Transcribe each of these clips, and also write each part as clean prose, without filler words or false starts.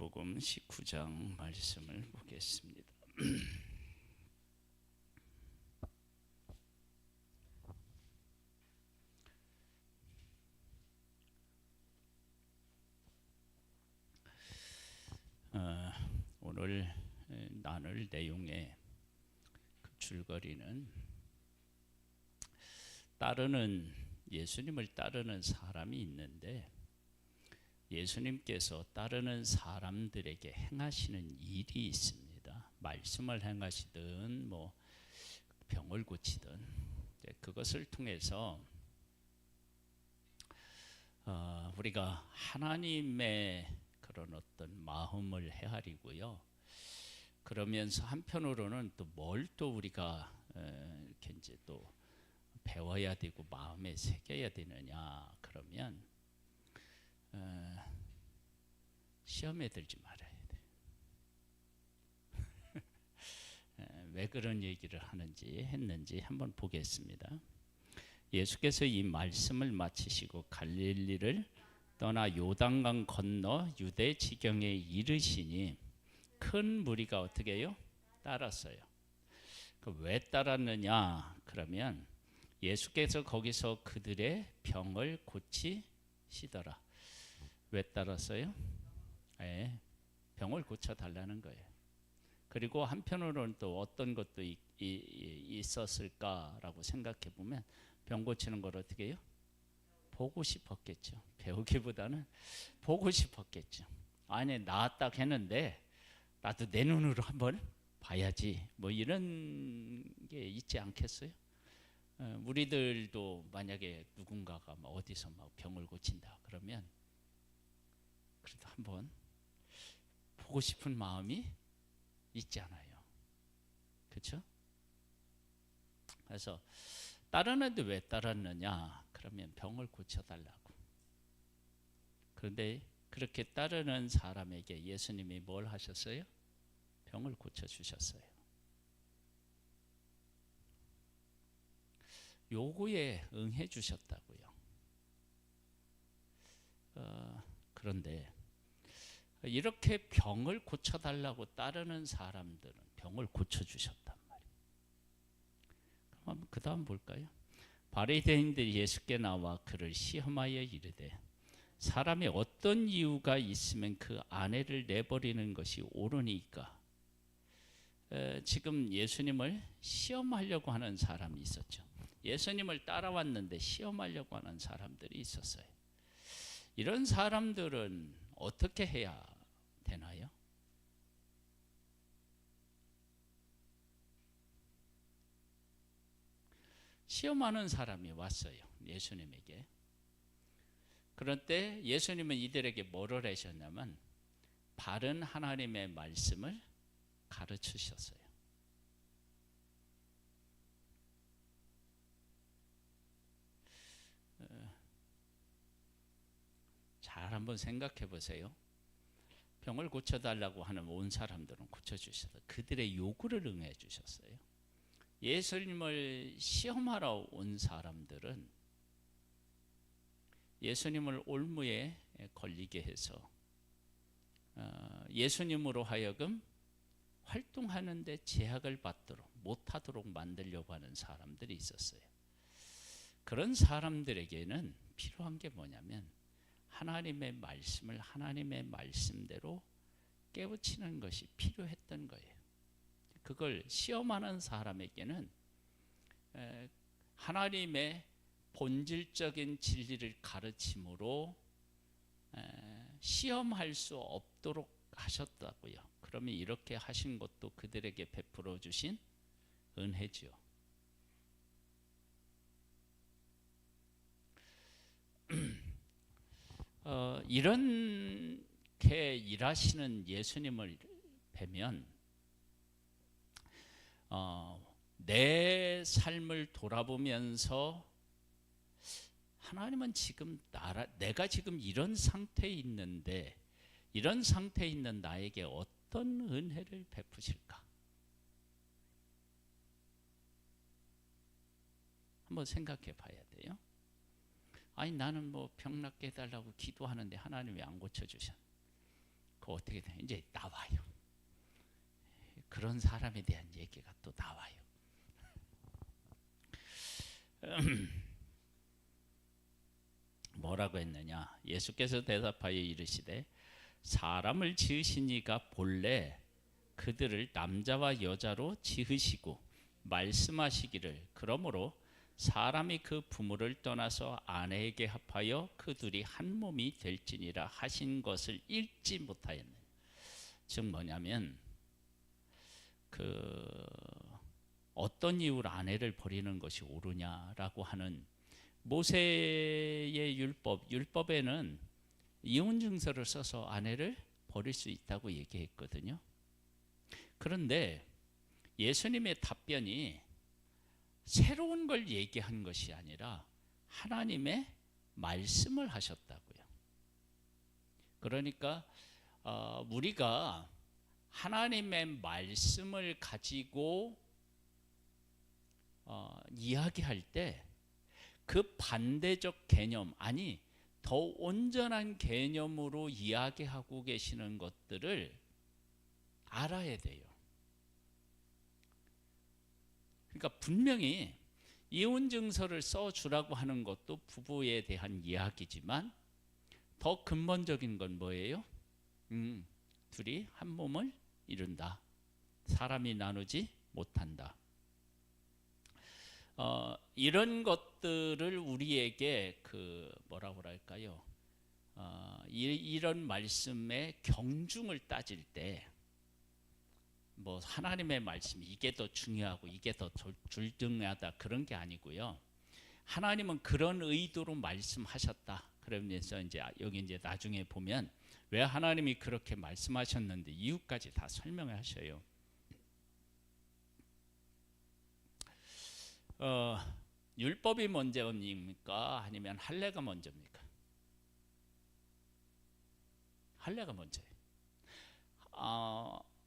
요한복음 19장 말씀을 보겠습니다. 오늘 나눌 내용의 그 줄거리는 예수님을 따르는 사람이 있는데, 예수님께서 따르는 사람들에게 행하시는 일이 있습니다. 말씀을 행하시든 병을 고치든 그것을 통해서 우리가 하나님의 그런 어떤 마음을 헤아리고요. 그러면서 한편으로는 또 뭘 또 우리가 이렇게 이제 또 배워야 되고 마음에 새겨야 되느냐, 그러면 시험에 들지 말아야 돼. 왜 그런 얘기를 했는지 한번 보겠습니다. 예수께서 이 말씀을 마치시고 갈릴리를 떠나 요단강 건너 유대 지경에 이르시니 큰 무리가 어떻게 해요? 따랐어요. 왜 따랐느냐? 그러면 예수께서 거기서 그들의 병을 고치시더라. 왜 따랐어요? 병을 고쳐달라는 거예요. 그리고 한편으로는 또 어떤 것도 있었을까라고 생각해 보면, 병 고치는 걸 어떻게 해요? 보고 싶었겠죠. 배우기보다는 보고 싶었겠죠. 아니, 나았다 했는데 나도 내 눈으로 한번 봐야지, 이런 게 있지 않겠어요? 우리들도 만약에 누군가가 어디서 병을 고친다 그러면 그래도 한번 보고 싶은 마음이 있잖아요. 그렇죠? 그래서 따르는데 왜 따랐느냐? 그러면 병을 고쳐달라고. 그런데 그렇게 따르는 사람에게 예수님이 뭘 하셨어요? 병을 고쳐주셨어요. 요구에 응해 주셨다고요. 그런데 이렇게 병을 고쳐달라고 따르는 사람들은 병을 고쳐주셨단 말이에요. 그럼 그 다음 볼까요? 바리새인들이 예수께 나와 그를 시험하여 이르되, 사람이 어떤 이유가 있으면 그 아내를 내버리는 것이 옳으니까? 지금 예수님을 시험하려고 하는 사람이 있었죠. 예수님을 따라왔는데 시험하려고 하는 사람들이 있었어요. 이런 사람들은 어떻게 해야 되나요? 시험하는 사람이 왔어요, 예수님에게. 그럴 때 예수님은 이들에게 뭐를 하셨냐면 바른 하나님의 말씀을 가르치셨어요. 잘 한번 생각해 보세요. 병을 고쳐달라고 하는 온 사람들은 고쳐주셔서 그들의 요구를 응해 주셨어요. 예수님을 시험하러 온 사람들은 예수님을 올무에 걸리게 해서 예수님으로 하여금 활동하는데 제약을 받도록 못하도록 만들려고 하는 사람들이 있었어요. 그런 사람들에게는 필요한 게 뭐냐면 하나님의 말씀을 하나님의 말씀대로 깨우치는 것이 필요했던 거예요. 그걸 시험하는 사람에게는 하나님의 본질적인 진리를 가르침으로 시험할 수 없도록 하셨다고요. 그러면 이렇게 하신 것도 그들에게 베풀어 주신 은혜죠. 이렇게 일하시는 예수님을 뵈면 내 삶을 돌아보면서 하나님은 지금 내가 지금 이런 상태에 있는데 이런 상태에 있는 나에게 어떤 은혜를 베푸실까? 한번 생각해 봐야 돼요. 아니, 나는 병 낫게 해달라고 기도하는데 하나님이 안 고쳐주셨. 그 어떻게 돼? 이제 나와요. 그런 사람에 대한 얘기가 또 나와요. 뭐라고 했느냐? 예수께서 대답하여 이르시되 사람을 지으신 이가 본래 그들을 남자와 여자로 지으시고 말씀하시기를 그러므로 사람이 그 부모를 떠나서 아내에게 합하여 그 둘이 한 몸이 될지니라 하신 것을 읽지 못하였느냐. 즉 뭐냐면 어떤 이유로 아내를 버리는 것이 옳으냐라고 하는 모세의 율법에는 이혼 증서를 써서 아내를 버릴 수 있다고 얘기했거든요. 그런데 예수님의 답변이 새로운 걸 얘기한 것이 아니라 하나님의 말씀을 하셨다고요. 그러니까 우리가 하나님의 말씀을 가지고 이야기할 때 그 반대적 개념, 아니 더 온전한 개념으로 이야기하고 계시는 것들을 알아야 돼요. 그러니까 분명히 이혼 증서를 써주라고 하는 것도 부부에 대한 이야기지만 더 근본적인 건 뭐예요? 둘이 한 몸을 이룬다. 사람이 나누지 못한다. 이런 것들을 우리에게 뭐라고 할까요? 이런 말씀의 경중을 따질 때 뭐 하나님의 말씀 이게 더 중요하고 이게 더 중요하다 그런 게 아니고요. 하나님은 그런 의도로 말씀하셨다. 그러면서 이제 여기 이제 나중에 보면 왜 하나님이 그렇게 말씀하셨는데 이유까지 다 설명을 하셔요. 율법이 먼저입니까? 아니면 할례가 먼저입니까? 할례가 먼저예요.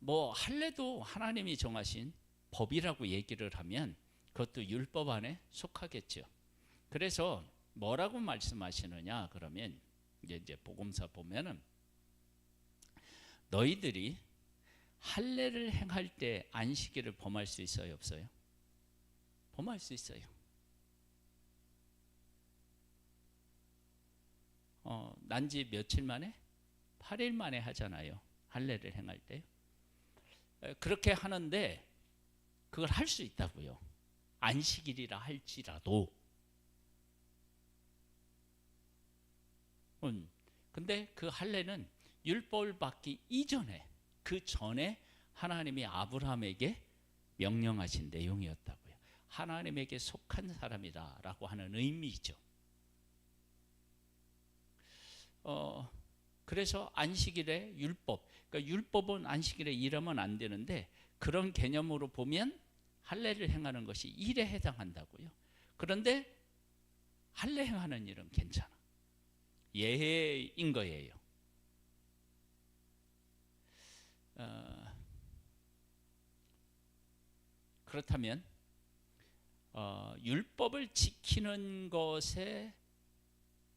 뭐 할례도 하나님이 정하신 법이라고 얘기를 하면 그것도 율법 안에 속하겠죠. 그래서 뭐라고 말씀하시느냐 그러면 이제 복음서 보면은 너희들이 할례를 행할 때 안식일을 범할 수 있어요, 없어요? 범할 수 있어요. 난지 며칠 만에? 8일 만에 하잖아요. 할례를 행할 때. 그렇게 하는데 그걸 할 수 있다고요. 안식일이라 할지라도. 근데 그 할례는 율법을 받기 이전에 그 전에 하나님이 아브라함에게 명령하신 내용이었다고요. 하나님에게 속한 사람이다라고 하는 의미죠. 그래서 안식일의 율법, 그러니까 율법은 안식일에 일하면 안 되는데 그런 개념으로 보면 할례를 행하는 것이 일에 해당한다고요. 그런데 할례 행하는 일은 괜찮아. 예외인 거예요. 그렇다면 율법을 지키는 것에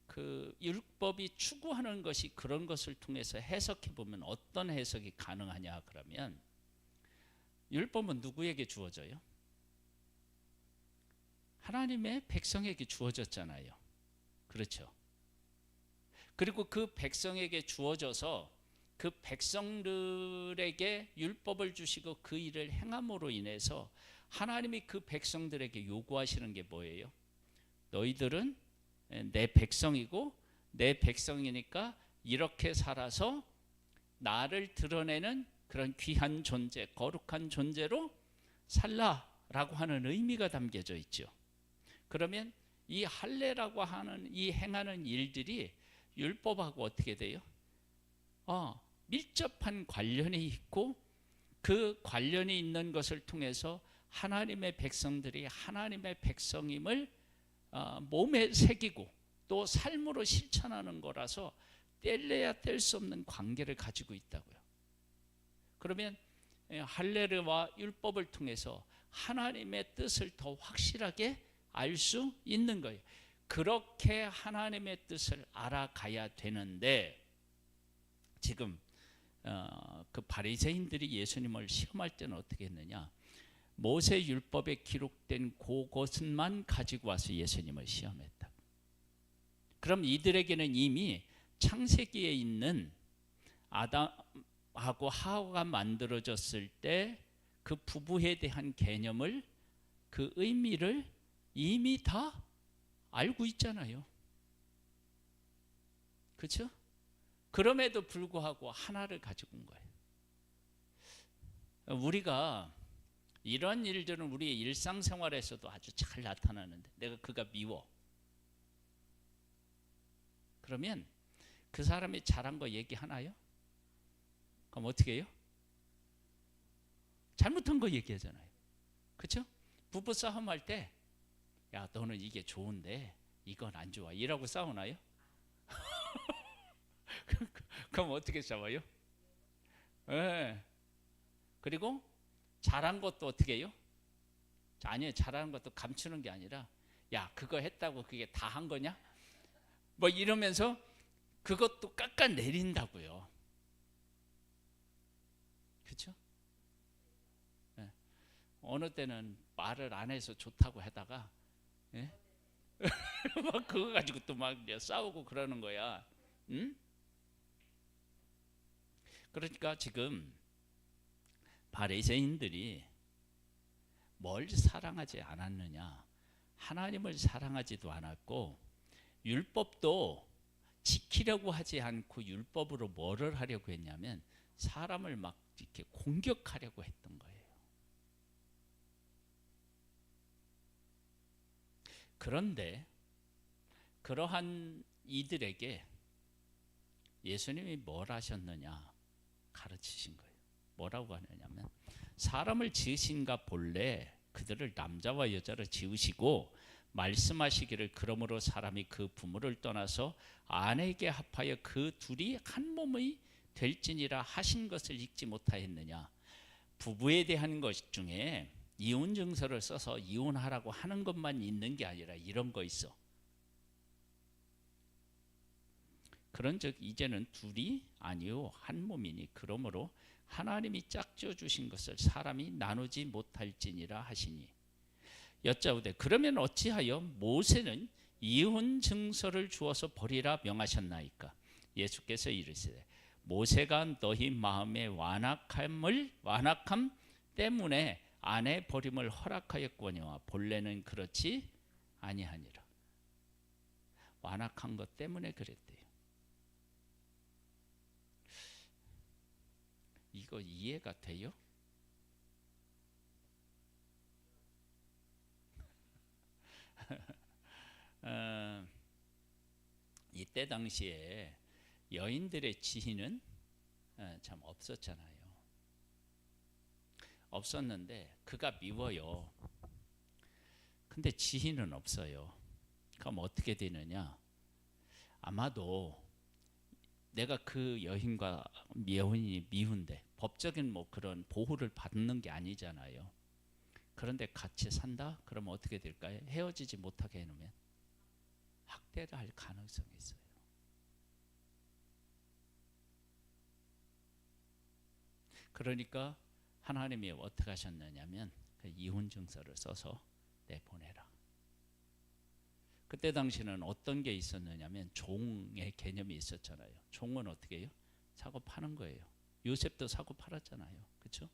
그 율법이 추구하는 것이 그런 것을 통해서 해석해 보면 어떤 해석이 가능하냐 그러면 율법은 누구에게 주어져요? 하나님의 백성에게 주어졌잖아요. 그렇죠? 그리고 그 백성에게 주어져서 그 백성들에게 율법을 주시고 그 일을 행함으로 인해서 하나님이 그 백성들에게 요구하시는 게 뭐예요? 너희들은 내 백성이고 내 백성이니까 이렇게 살아서 나를 드러내는 그런 귀한 존재, 거룩한 존재로 살라라고 하는 의미가 담겨져 있죠. 그러면 이 할례라고 하는 이 행하는 일들이 율법하고 어떻게 돼요? 밀접한 관련이 있고 그 관련이 있는 것을 통해서 하나님의 백성들이 하나님의 백성임을 몸에 새기고 또 삶으로 실천하는 거라서 뗄래야 뗄 수 없는 관계를 가지고 있다고요. 그러면 할례와 율법을 통해서 하나님의 뜻을 더 확실하게 알 수 있는 거예요. 그렇게 하나님의 뜻을 알아가야 되는데 지금 그 바리새인들이 예수님을 시험할 때는 어떻게 했느냐? 모세 율법에 기록된 그것만 가지고 와서 예수님을 시험했다. 그럼 이들에게는 이미 창세기에 있는 아담하고 하와가 만들어졌을 때 그 부부에 대한 개념을, 그 의미를 이미 다 알고 있잖아요. 그렇죠? 그럼에도 불구하고 하나를 가지고 온 거예요. 우리가 이런 일들은 우리의 일상생활에서도 아주 잘 나타나는데, 내가 그가 미워. 그러면 그 사람이 잘한 거 얘기하나요? 그럼 어떻게 해요? 잘못한 거 얘기하잖아요. 그렇죠? 부부 싸움 할 때, 야, 너는 이게 좋은데 이건 안 좋아, 이라고 싸우나요? 그럼 어떻게 싸워요? 네. 그리고 잘한 것도 어떻게 해요? 아니요, 잘하는 것도 감추는 게 아니라, 야, 그거 했다고 그게 다 한 거냐? 뭐 이러면서 그것도 깎아내린다고요. 그렇죠? 네. 어느 때는 말을 안 해서 좋다고 하다가, 네? 막 그거 가지고 또 막 싸우고 그러는 거야. 응? 그러니까 지금 바리새인들이 뭘 사랑하지 않았느냐? 하나님을 사랑하지도 않았고, 율법도 지키려고 하지 않고 율법으로 뭐를 하려고 했냐면 사람을 막 이렇게 공격하려고 했던 거예요. 그런데 그러한 이들에게 예수님이 뭘 하셨느냐 가르치신 거예요. 뭐라고 하느냐면, 사람을 지으신가 본래 그들을 남자와 여자를 지으시고 말씀하시기를, 그러므로 사람이 그 부모를 떠나서 아내에게 합하여 그 둘이 한 몸이 될지니라 하신 것을 읽지 못하였느냐. 부부에 대한 것 중에 이혼 증서를 써서 이혼하라고 하는 것만 있는 게 아니라 이런 거 있어. 그런즉 이제는 둘이 아니요 한 몸이니, 그러므로 하나님이 짝지어 주신 것을 사람이 나누지 못할지니라 하시니. 여짜오되, 그러면 어찌하여 모세는 이혼 증서를 주어서 버리라 명하셨나이까? 예수께서 이르시되, 모세가 너희 마음의 완악함 때문에 아내 버림을 허락하였거니와 본래는 그렇지 아니하니라. 완악한 것 때문에 그랬대요. 이거 이해가 돼요? 이때 당시에 여인들의 지혜는 참 없었잖아요. 없었는데 그가 미워요. 근데 지혜는 없어요. 그럼 어떻게 되느냐? 아마도 내가 그 여인과 여인이 미운데 법적인 뭐 그런 보호를 받는 게 아니잖아요. 그런데 같이 산다? 그러면 어떻게 될까요? 헤어지지 못하게 해놓으면 학대를 할 가능성이 있어요. 그러니까 하나님이 어떻게 하셨느냐면 그 이혼 증서를 써서 내보내라. 그때 당시는 어떤 게 있었느냐면 종의 개념이 있었잖아요. 종은 어떻게 해요? 사고 파는 거예요. 요셉도 사고 팔았잖아요. 그렇죠?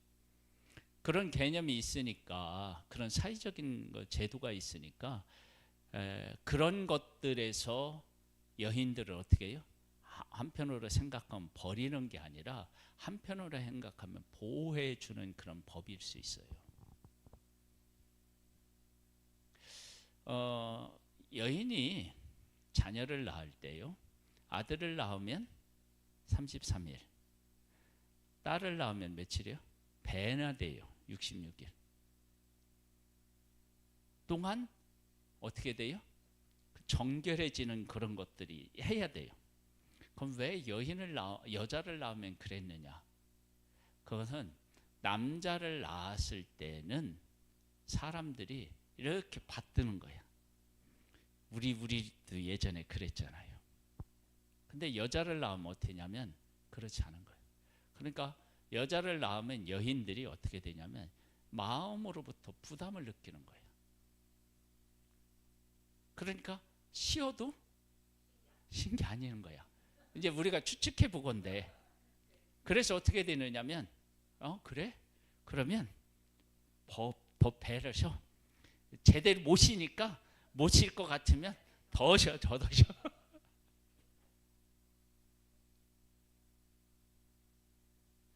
그런 개념이 있으니까, 그런 사회적인 제도가 있으니까 그런 것들에서 여인들을 어떻게 해요? 한편으로 생각하면 버리는 게 아니라 한편으로 생각하면 보호해 주는 그런 법일 수 있어요. 여인이 자녀를 낳을 때요, 아들을 낳으면 33일, 딸을 낳으면 며칠이요? 배나 돼요. 66일 동안 어떻게 돼요? 정결해지는 그런 것들이 해야 돼요. 그럼 왜 여자를 낳으면 그랬느냐? 그것은 남자를 낳았을 때는 사람들이 이렇게 받드는 거야. 우리도 예전에 그랬잖아요. 근데 여자를 낳으면 어떻게냐면 그렇지 않은 거예요. 그러니까 여자를 낳으면 여인들이 어떻게 되냐면 마음으로부터 부담을 느끼는 거예요. 그러니까 쉬어도 쉰 게 아닌 거야. 이제 우리가 추측해 보건데, 그래서 어떻게 되느냐면 그래? 그러면 더 배를 쉬어. 제대로 못 쉬니까 못 쉴 것 같으면 더 쉬어, 더 쉬어.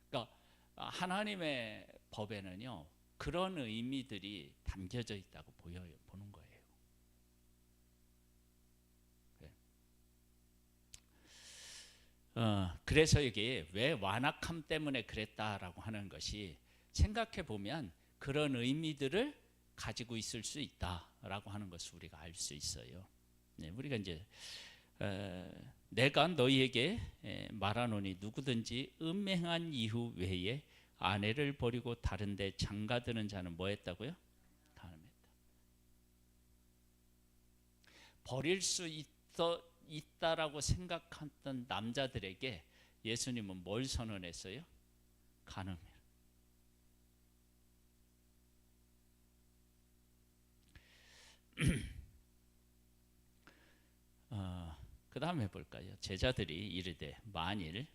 그러니까 하나님의 법에는요 그런 의미들이 담겨져 있다고 보는 거예요. 그래서 이게 왜 완악함 때문에 그랬다라고 하는 것이 생각해 보면 그런 의미들을 가지고 있을 수 있다라고 하는 것을 우리가 알 수 있어요. 네, 우리가 이제 내가 너희에게 말하노니 누구든지 음행한 이후 외에 아내를 버리고 다른데 장가드는 자는 뭐 했다고요? 가늠했다. 버릴 수 있다라고 생각했던 남자들에게 예수님은 뭘 선언했어요? 가늠이라. 그 다음에 볼까요? 제자들이 이르되 만일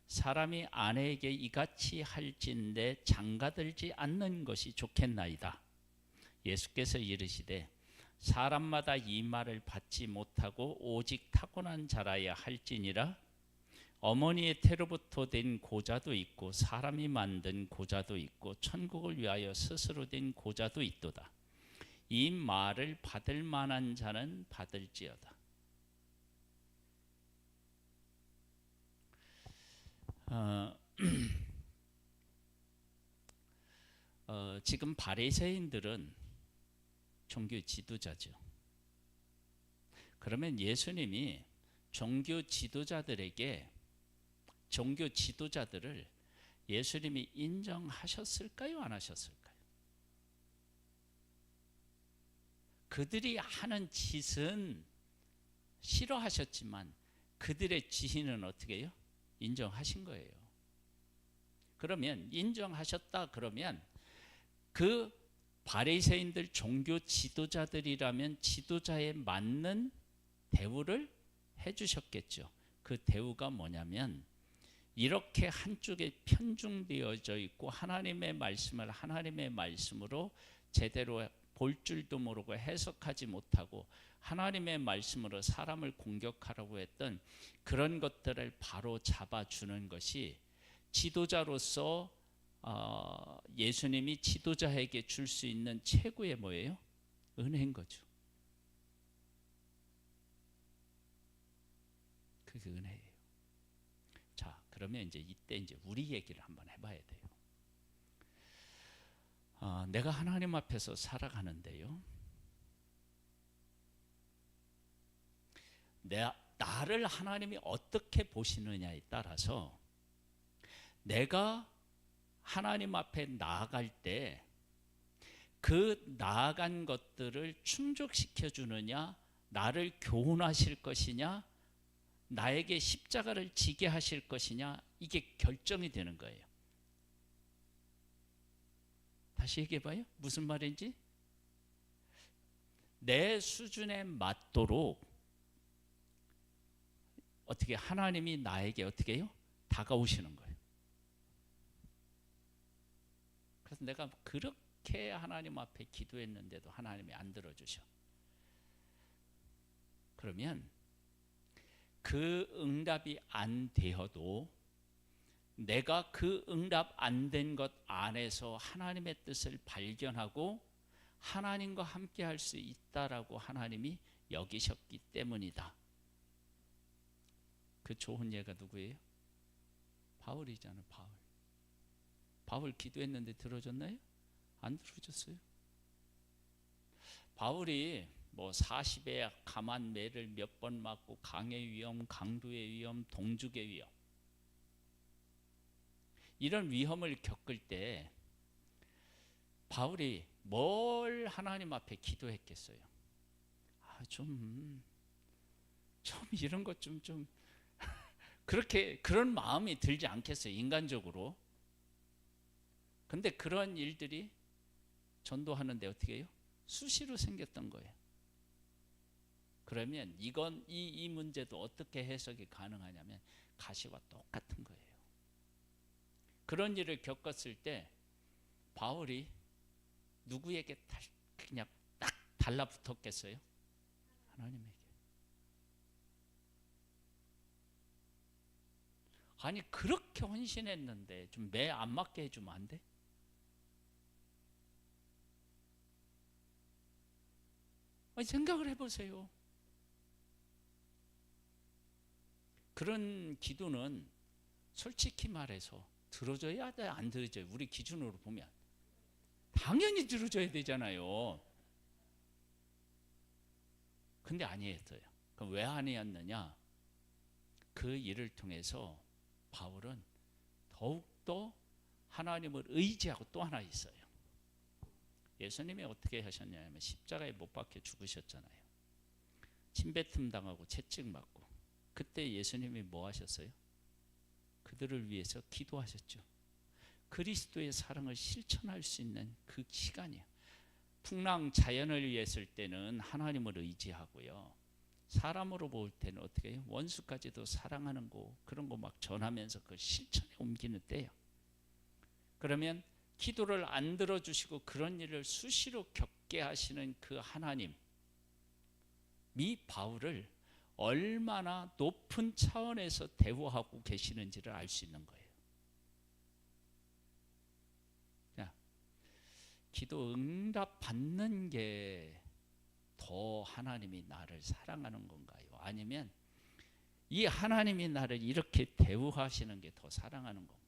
사람이 아내에게 이같이 할진대 장가들지 않는 것이 좋겠나이다. 예수께서 이르시되 사람마다 이 말을 받지 못하고 오직 타고난 자라야 할지니라. 어머니의 태로부터 된 고자도 있고 사람이 만든 고자도 있고 천국을 위하여 스스로 된 고자도 있도다. 이 말을 받을 만한 자는 받을지어다. 지금 바리새인들은 종교 지도자죠. 그러면 예수님이 종교 지도자들을 예수님이 인정하셨을까요? 안 하셨을까요? 그들이 하는 짓은 싫어하셨지만 그들의 지혜는 어떻게 해요? 인정하신 거예요. 그러면 인정하셨다 그러면 그 바리새인들 종교 지도자들이라면 지도자에 맞는 대우를 해주셨겠죠. 그 대우가 뭐냐면 이렇게 한쪽에 편중되어져 있고 하나님의 말씀을 하나님의 말씀으로 제대로 볼 줄도 모르고 해석하지 못하고 하나님의 말씀으로 사람을 공격하라고 했던 그런 것들을 바로 잡아주는 것이 지도자로서 예수님이 지도자에게 줄 수 있는 최고의 뭐예요? 은혜인 거죠. 그게 은혜예요. 자, 그러면 이때 우리 얘기를 한번 해봐야 돼요. 내가 하나님 앞에서 살아가는데요. 나를 하나님이 어떻게 보시느냐에 따라서 내가 하나님 앞에 나아갈 때 그 나아간 것들을 충족시켜 주느냐, 나를 교훈하실 것이냐, 나에게 십자가를 지게 하실 것이냐, 이게 결정이 되는 거예요. 다시 얘기해 봐요. 무슨 말인지? 내 수준에 맞도록 어떻게 하나님이 나에게 어떻게 해요? 다가오시는 거예요. 그래서 내가 그렇게 하나님 앞에 기도했는데도 하나님이 안 들어주셔. 그러면 그 응답이 안 되어도 내가 그 응답 안 된 것 안에서 하나님의 뜻을 발견하고 하나님과 함께 할 수 있다라고 하나님이 여기셨기 때문이다. 그 좋은 예가 누구예요? 바울이잖아요. 바울 기도했는데 들어줬나요? 안 들어줬어요. 바울이 40에 감한 매를 몇 번 맞고 강의 위험, 강도의 위험, 동죽의 위험, 이런 위험을 겪을 때 바울이 뭘 하나님 앞에 기도했겠어요? 좀 이런 것 좀 그렇게 그런 마음이 들지 않겠어요, 인간적으로. 근데 그런 일들이 전도하는데 어떻게 해요? 수시로 생겼던 거예요. 그러면 이 문제도 어떻게 해석이 가능하냐면 가시와 똑같은 거예요. 그런 일을 겪었을 때 바울이 누구에게 그냥 딱 달라붙었겠어요? 하나님에게. 아니 그렇게 헌신했는데 좀 매 안 맞게 해주면 안 돼? 아니 생각을 해보세요. 그런 기도는 솔직히 말해서 들어줘야 돼, 안 들어줘요? 우리 기준으로 보면 당연히 들어줘야 되잖아요. 근데 아니었어요. 그럼 왜 아니었느냐? 그 일을 통해서 바울은 더욱더 하나님을 의지하고 또 하나 있어요. 예수님이 어떻게 하셨냐면 십자가에 못 박혀 죽으셨잖아요. 침뱉음 당하고 채찍 맞고. 그때 예수님이 뭐 하셨어요? 그들을 위해서 기도하셨죠. 그리스도의 사랑을 실천할 수 있는 그 시간이에요. 풍랑 자연을 위했을 때는 하나님을 의지하고요. 사람으로 볼 때는 어떻게 해요? 원수까지도 사랑하는 거, 그런 거 막 전하면서 그 실천에 옮기는 때예요. 그러면 기도를 안 들어주시고 그런 일을 수시로 겪게 하시는 그 하나님, 이 바울을 얼마나 높은 차원에서 대우하고 계시는지를 알 수 있는 거예요. 자, 기도 응답 받는 게 더 하나님이 나를 사랑하는 건가요? 아니면 이 하나님이 나를 이렇게 대우하시는 게 더 사랑하는 건가요?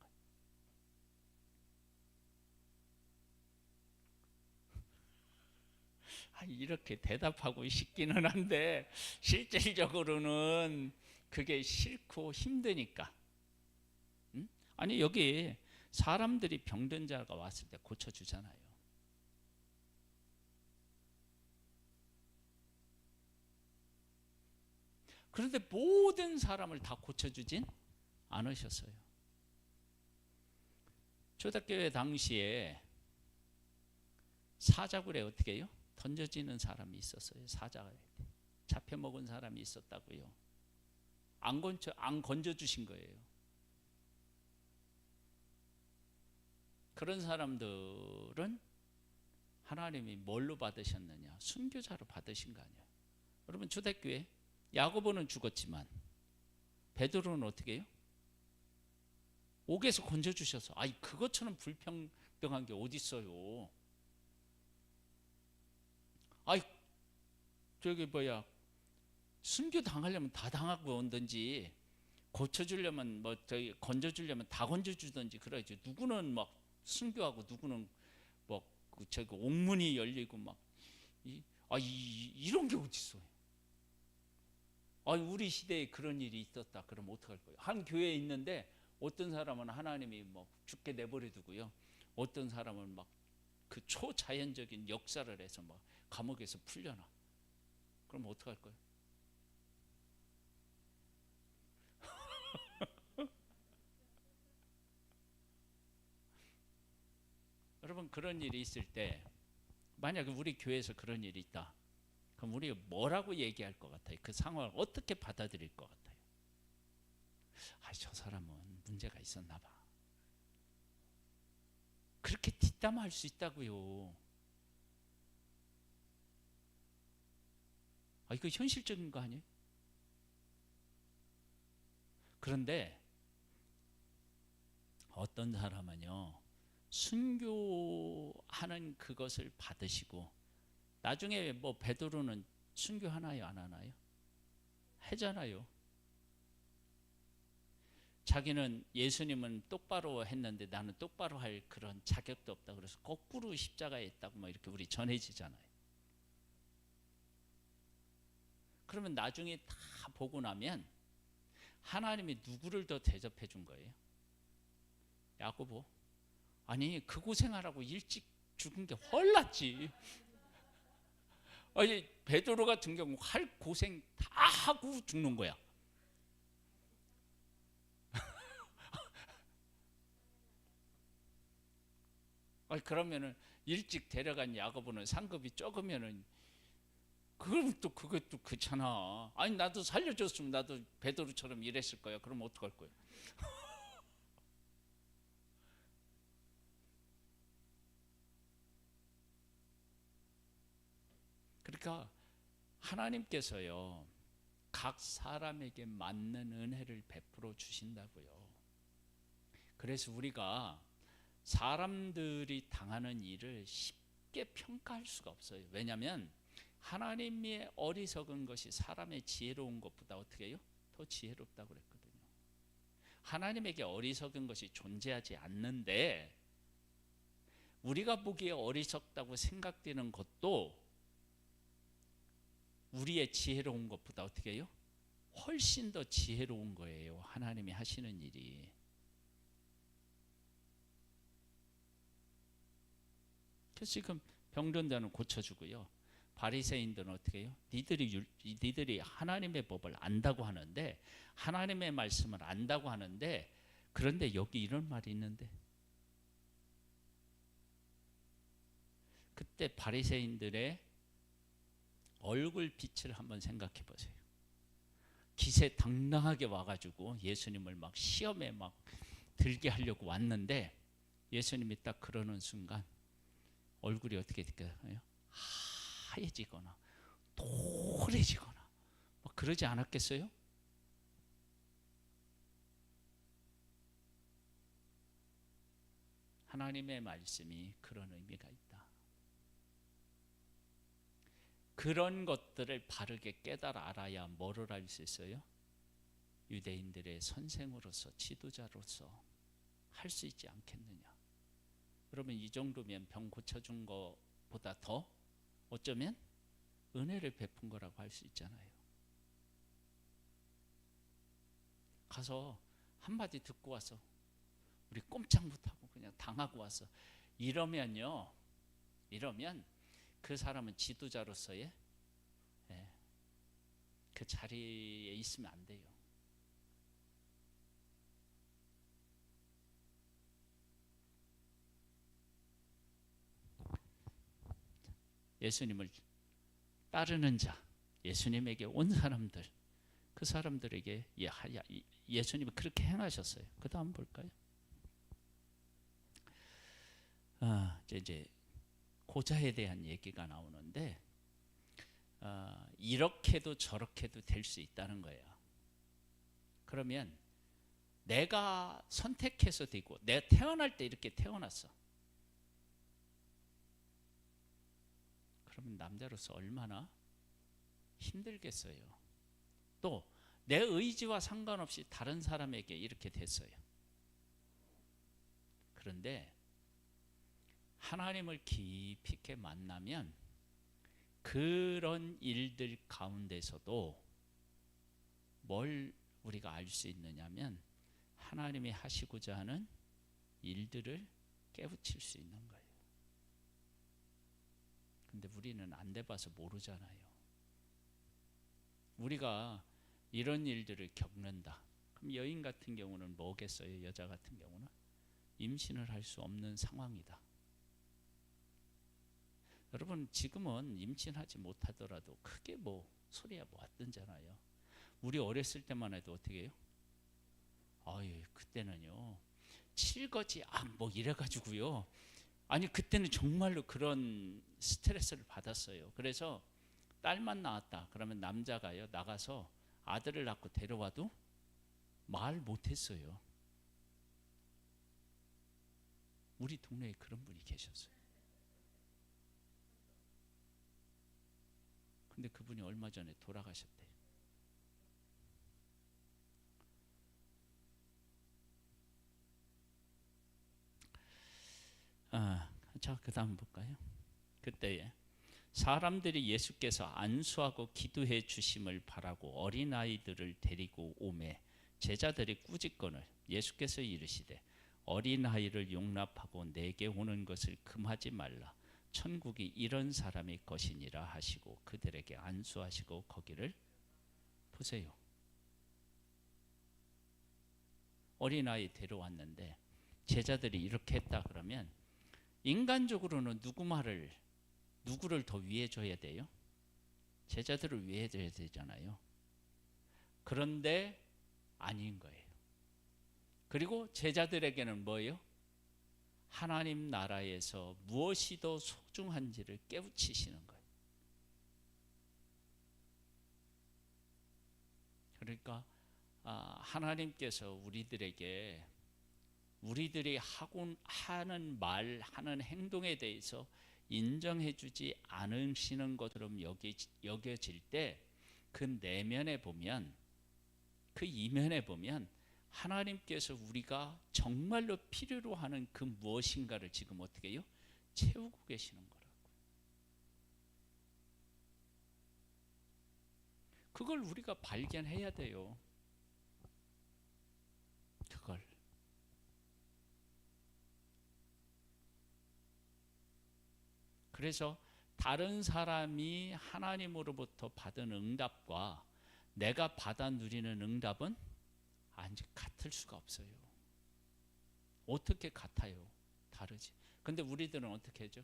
이렇게 대답하고 싶기는 한데 실질적으로는 그게 싫고 힘드니까. 응? 아니 여기 사람들이 병든 자가 왔을 때 고쳐주잖아요. 그런데 모든 사람을 다 고쳐주진 않으셨어요. 초대교회 당시에 사자굴에 어떻게 해요? 던져지는 사람이 있었어요. 사자굴에 잡혀먹은 사람이 있었다고요. 안 건져주신 거예요. 그런 사람들은 하나님이 뭘로 받으셨느냐? 순교자로 받으신 거 아니에요. 여러분 초대교회 야고보는 죽었지만 베드로는 어떻게 해요? 옥에서 건져주셔서. 그것처럼 불평등한 게 어디 있어요? 저기 순교 당하려면 다 당하고 온든지 고쳐주려면 저기 건져주려면 다 건져주든지 그러지. 누구는 막 순교하고 누구는 저기 옥문이 열리고 이런 게 어디 있어요? 우리 시대에 그런 일이 있었다. 그럼 어떡할 거예요? 한 교회에 있는데 어떤 사람은 하나님이 죽게 내버려 두고요. 어떤 사람은 그 초자연적인 역사를 해서 감옥에서 풀려나. 그럼 어떡할 거예요? 여러분 그런 일이 있을 때 만약에 우리 교회에서 그런 일이 있다. 그럼 우리 뭐라고 얘기할 것 같아요? 그 상황을 어떻게 받아들일 것 같아요? 저 사람은 문제가 있었나 봐. 그렇게 뒷담화할 수 있다고요. 이거 현실적인 거 아니에요? 그런데 어떤 사람은요, 순교하는 그것을 받으시고 나중에 베드로는 순교하나요, 안 하나요? 하잖아요. 자기는 예수님은 똑바로 했는데 나는 똑바로 할 그런 자격도 없다. 그래서 거꾸로 십자가에 있다고 이렇게 우리 전해지잖아요. 그러면 나중에 다 보고 나면 하나님이 누구를 더 대접해 준 거예요? 야고보? 아니 그 고생하라고 일찍 죽은 게 헐났지. 베드로 같은 경우 할 고생 다 하고 죽는 거야. 그러면은 일찍 데려간 야고보는 상급이 적으면은 그럼 또 그것도 그렇잖아. 아니 나도 살려줬으면 나도 베드로처럼 일했을 거야. 그럼 어떡할 거야? 그러니까 하나님께서요 각 사람에게 맞는 은혜를 베풀어 주신다고요. 그래서 우리가 사람들이 당하는 일을 쉽게 평가할 수가 없어요. 왜냐하면 하나님의 어리석은 것이 사람의 지혜로운 것보다 어떻게 해요? 더 지혜롭다고 그랬거든요. 하나님에게 어리석은 것이 존재하지 않는데 우리가 보기에 어리석다고 생각되는 것도 우리의 지혜로운 것보다 어떻게 해요? 훨씬 더 지혜로운 거예요. 하나님이 하시는 일이. 그래서 지금 병든 자는 고쳐주고요. 바리새인들은 어떻게 해요? 니들이 하나님의 법을 안다고 하는데 하나님의 말씀을 안다고 하는데 그런데 여기 이런 말이 있는데 그때 바리새인들의 얼굴 빛을 한번 생각해 보세요. 기세 당당하게 와가지고 예수님을 막 시험에 막 들게 하려고 왔는데 예수님이 딱 그러는 순간 얼굴이 어떻게 될까요? 하얘지거나 도래지거나 막 그러지 않았겠어요? 하나님의 말씀이 그런 의미가 있다. 그런 것들을 바르게 깨달아 알아야 뭐를 알 수 있어요? 유대인들의 선생으로서 지도자로서 할 수 있지 않겠느냐. 그러면 이 정도면 병 고쳐준 것보다 더 어쩌면 은혜를 베푼 거라고 할 수 있잖아요. 가서 한마디 듣고 와서 우리 꼼짝 못하고 그냥 당하고 와서 이러면 그 사람은 지도자로서의 그 자리에 있으면 안 돼요. 예수님을 따르는 자, 예수님에게 온 사람들, 그 사람들에게 예수님이 그렇게 행하셨어요. 그 다음 볼까요? 이제 고자에 대한 얘기가 나오는데 이렇게도 저렇게도 될 수 있다는 거예요. 그러면 내가 선택해서 되고 내가 태어날 때 이렇게 태어났어. 그러면 남자로서 얼마나 힘들겠어요. 또 내 의지와 상관없이 다른 사람에게 이렇게 됐어요. 그런데 하나님을 깊이 있게 만나면 그런 일들 가운데서도 뭘 우리가 알 수 있느냐면 하나님이 하시고자 하는 일들을 깨우칠 수 있는 거예요. 근데 우리는 안 돼봐서 모르잖아요. 우리가 이런 일들을 겪는다. 그럼 여인 같은 경우는 뭐겠어요? 여자 같은 경우는 임신을 할 수 없는 상황이다. 여러분 지금은 임신하지 못하더라도 크게 뭐 소리야 뭐 왔던잖아요. 우리 어렸을 때만 해도 어떻게 해요? 그때는요 칠거지 뭐 이래가지고요. 아니 그때는 정말로 그런 스트레스를 받았어요. 그래서 딸만 낳았다 그러면 남자가요 나가서 아들을 낳고 데려와도 말 못했어요. 우리 동네에 그런 분이 계셨어요. 근데 그분이 얼마 전에 돌아가셨대요. 자, 그 다음 볼까요? 그때에 사람들이 예수께서 안수하고 기도해 주심을 바라고 어린아이들을 데리고 오매 제자들이 꾸짖거늘 예수께서 이르시되 어린아이를 용납하고 내게 오는 것을 금하지 말라. 천국이 이런 사람의 것이니라 하시고 그들에게 안수하시고 거기를 보세요. 어린아이 데려왔는데 제자들이 이렇게 했다 그러면 인간적으로는 누구를 더 위해줘야 돼요? 제자들을 위해줘야 되잖아요. 그런데 아닌 거예요. 그리고 제자들에게는 뭐예요? 하나님 나라에서 무엇이 더 소중한지를 깨우치시는 거예요. 그러니까 하나님께서 우리들이 하는 말, 하는 행동에 대해서 인정해주지 않으시는 것처럼 여겨질 때 그 내면에 보면, 그 이면에 보면 하나님께서 우리가 정말로 필요로 하는 그 무엇인가를 지금 어떻게 해요? 채우고 계시는 거라고. 그걸 우리가 발견해야 돼요. 그걸. 그래서 다른 사람이 하나님으로부터 받은 응답과 내가 받아 누리는 응답은 같을 수가 없어요. 어떻게 같아요? 다르지. 근데 우리들은 어떻게 하죠?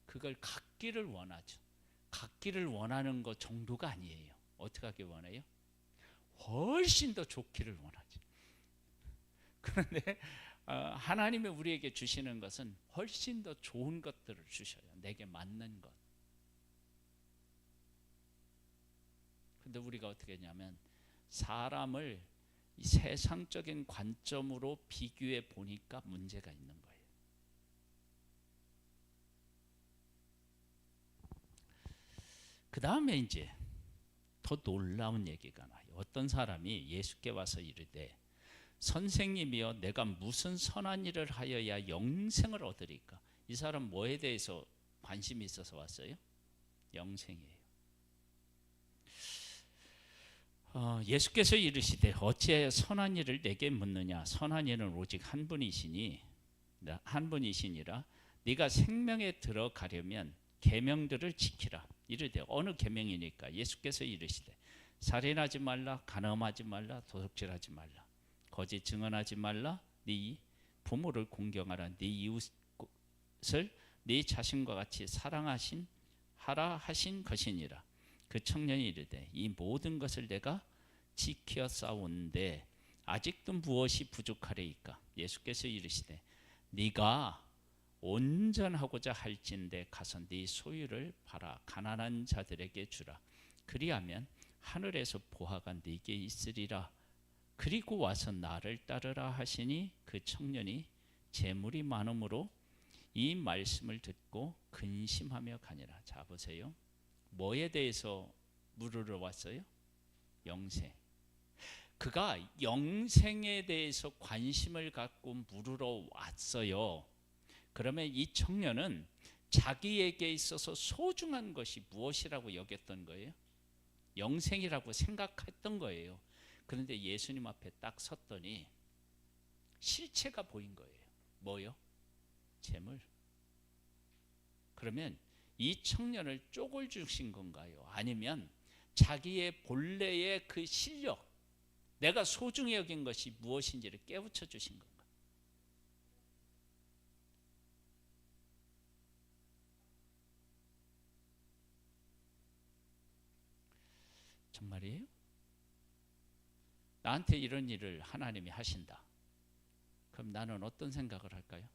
그걸 갖기를 원하죠. 갖기를 원하는 것 정도가 아니에요. 어떻게 하길 원해요? 훨씬 더 좋기를 원하죠. 그런데 하나님이 우리에게 주시는 것은 훨씬 더 좋은 것들을 주셔요. 내게 맞는 것. 근데 우리가 어떻게 했냐면 사람을 세상적인 관점으로 비교해 보니까 문제가 있는 거예요. 그 다음에 이제 더 놀라운 얘기가 나요. 어떤 사람이 예수께 와서 이르되 선생님이여 내가 무슨 선한 일을 하여야 영생을 얻으리까? 이 사람 뭐에 대해서 관심이 있어서 왔어요? 영생이에요. 예수께서 이르시되 어찌하여 선한 일을 내게 묻느냐? 선한 일은 오직 한 분이시니라. 네가 생명에 들어가려면 계명들을 지키라. 이르되 어느 계명이니까? 예수께서 이르시되 살인하지 말라, 간음하지 말라, 도둑질하지 말라, 거짓 증언하지 말라, 네 부모를 공경하라, 네 이웃을 네 자신과 같이 하라 하신 것이니라. 그 청년이 이르되 이 모든 것을 내가 지켜 싸운데 아직도 무엇이 부족하리이까? 예수께서 이르시되 네가 온전하고자 할진대 가서 네 소유를 팔아 가난한 자들에게 주라. 그리하면 하늘에서 보화가 네게 있으리라. 그리고 와서 나를 따르라 하시니 그 청년이 재물이 많음으로 이 말씀을 듣고 근심하며 가니라. 자 보세요. 뭐에 대해서 물으러 왔어요? 영생. 그가 영생에 대해서 관심을 갖고 물으러 왔어요. 그러면 이 청년은 자기에게 있어서 소중한 것이 무엇이라고 여겼던 거예요? 영생이라고 생각했던 거예요. 그런데 예수님 앞에 딱 섰더니 실체가 보인 거예요. 뭐요? 재물. 그러면 이 청년을 쪽을 주신 건가요? 아니면 자기의 본래의 그 실력, 내가 소중히 여긴 것이 무엇인지를 깨우쳐 주신 건가? 정말이에요? 나한테 이런 일을 하나님이 하신다. 그럼 나는 어떤 생각을 할까요?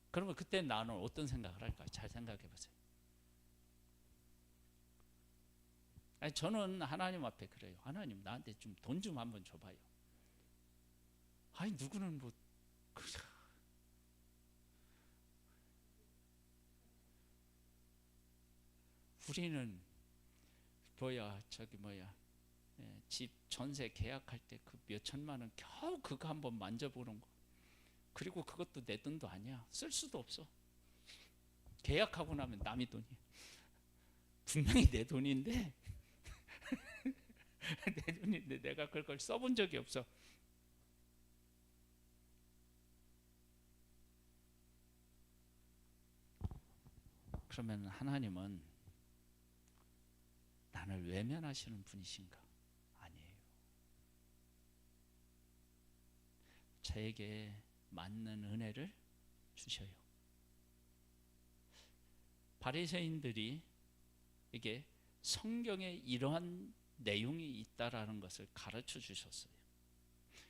그러면 그때 나는 어떤 생각을 할까요? 잘 생각해 보세요. 아니, 저는 하나님 앞에 그래요. 하나님 나한테 좀 돈 좀 한번 줘봐요. 아니 누구는 뭐 우리는 집 전세 계약할 때 그 몇 천만 원 겨우 그거 한번 만져보는 거. 그리고 그것도 내 돈도 아니야. 쓸 수도 없어. 계약하고 나면 남의 돈이야. 분명히 내 돈인데 내 돈인데 내가 그걸 써본 적이 없어. 그러면 하나님은 나를 외면하시는 분이신가? 아니에요. 저에게 맞는 은혜를 주셔요. 바리새인들이 이게 성경에 이러한 내용이 있다라는 것을 가르쳐 주셨어요.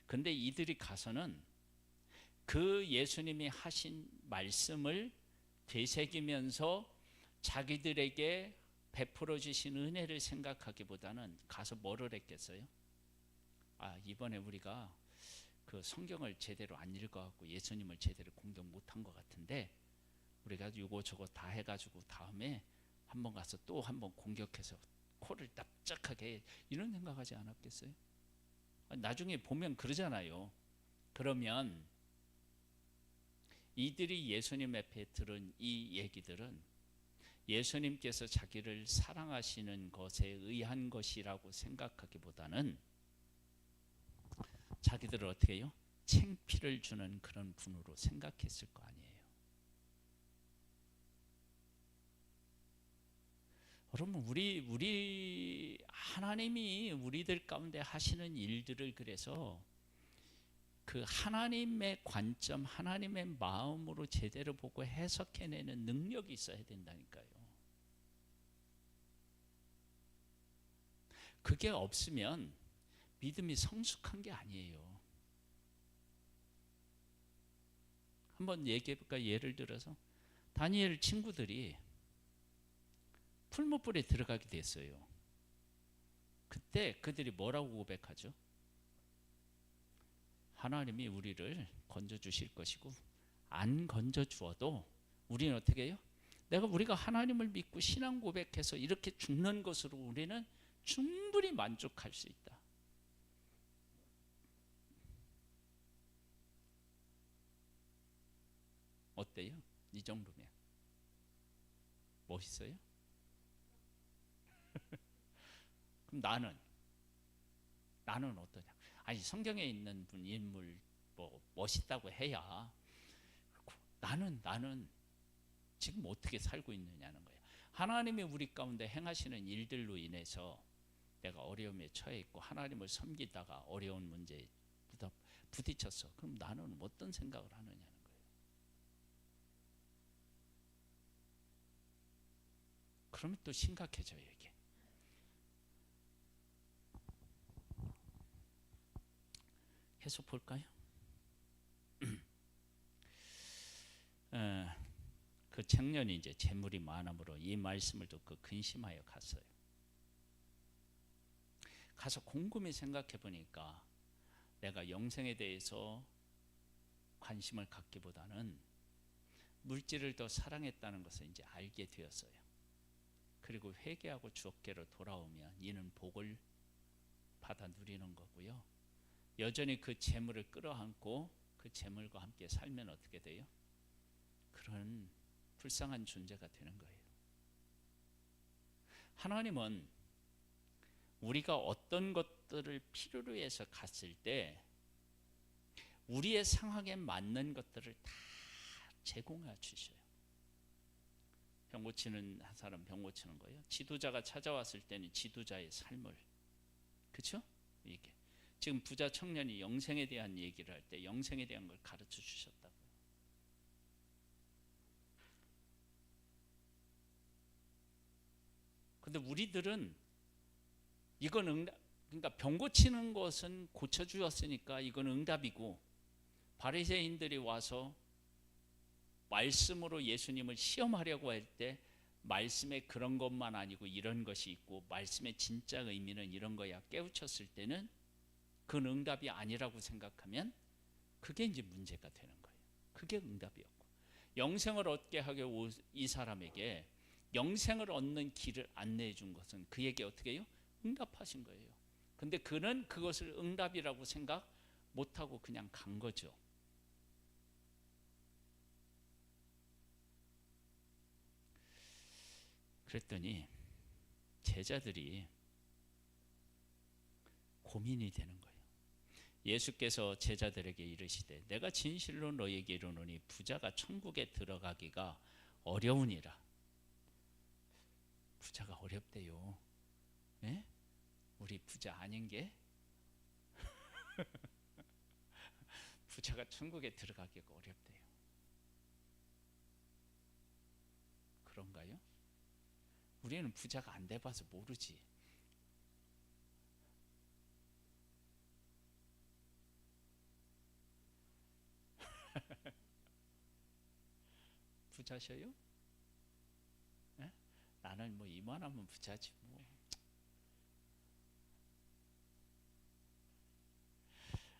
근데 이들이 가서는 그 예수님이 하신 말씀을 되새기면서 자기들에게 베풀어 주신 은혜를 생각하기보다는 가서 뭐를 했겠어요? 이번에 우리가 그 성경을 제대로 안 읽어갖고 예수님을 제대로 공격 못한 것 같은데 우리가 이거 저거 다 해가지고 다음에 한번 가서 또 한번 공격해서 코를 납작하게 이런 생각하지 않았겠어요? 나중에 보면 그러잖아요. 그러면 이들이 예수님 앞에 들은 이 얘기들은 예수님께서 자기를 사랑하시는 것에 의한 것이라고 생각하기보다는 자기들을 어떻게 해요? 창피를 주는 그런 분으로 생각했을 거 아니에요. 여러분 우리 하나님이 우리들 가운데 하시는 일들을 그래서 그 하나님의 관점, 하나님의 마음으로 제대로 보고 해석해내는 능력이 있어야 된다니까요. 그게 없으면 믿음이 성숙한 게 아니에요. 한번 얘기해 볼까요? 예를 들어서 다니엘 친구들이 풀무불에 들어가게 됐어요. 그때 그들이 뭐라고 고백하죠? 하나님이 우리를 건져주실 것이고 안 건져주어도 우리는 어떻게 해요? 우리가 하나님을 믿고 신앙 고백해서 이렇게 죽는 것으로 우리는 충분히 만족할 수 있다. 어때요? 이 정도면 멋있어요? 그럼 나는 어떠냐? 성경에 있는 분 인물 뭐 멋있다고 해야 나는 지금 어떻게 살고 있느냐는 거예요. 하나님이 우리 가운데 행하시는 일들로 인해서 내가 어려움에 처해 있고 하나님을 섬기다가 어려운 문제에 부딪혔어. 그럼 나는 어떤 생각을 하느냐는 거예요. 그러면 또 심각해져요 이게. 계속 볼까요? 그 청년이 이제 재물이 많음으로 이 말씀을 듣고 근심하여 갔어요. 가서 곰곰이 생각해 보니까 내가 영생에 대해서 관심을 갖기보다는 물질을 더 사랑했다는 것을 이제 알게 되었어요. 그리고 회개하고 주업계로 돌아오면 이는 복을 받아 누리는 거고요. 여전히 그 재물을 끌어안고 그 재물과 함께 살면 어떻게 돼요? 그런 불쌍한 존재가 되는 거예요. 하나님은 우리가 어떤 것들을 필요로 해서 갔을 때 우리의 상황에 맞는 것들을 다 제공해 주셔요. 병 고치는 한 사람 병 고치는 거예요. 지도자가 찾아왔을 때는 지도자의 삶을, 그렇죠? 이게 지금 부자 청년이 영생에 대한 얘기를 할 때 영생에 대한 걸 가르쳐 주셨다고요. 근데 우리들은 이건 그러니까 병 고치는 것은 고쳐 주었으니까 이건 응답이고, 바리새인들이 와서 말씀으로 예수님을 시험하려고 할 때 말씀에 그런 것만 아니고 이런 것이 있고 말씀의 진짜 의미는 이런 거야 깨우쳤을 때는 그건 응답이 아니라고 생각하면 그게 이제 문제가 되는 거예요. 그게 응답이었고, 영생을 얻게 하게 이 사람에게 영생을 얻는 길을 안내해 준 것은 그에게 어떻게 해요? 응답하신 거예요. 근데 그는 그것을 응답이라고 생각 못하고 그냥 간 거죠. 그랬더니 제자들이 고민이 되는 거예요. 예수께서 제자들에게 이르시되 내가 진실로 너희에게 이르노니 부자가 천국에 들어가기가 어려우니라. 부자가 어렵대요. 네? 우리 부자 아닌 게 부자가 천국에 들어가기가 어렵대요. 그런가요? 우리는 부자가 안 돼봐서 모르지. 부자셔요? 예? 나는 뭐 이만하면 부자지 뭐.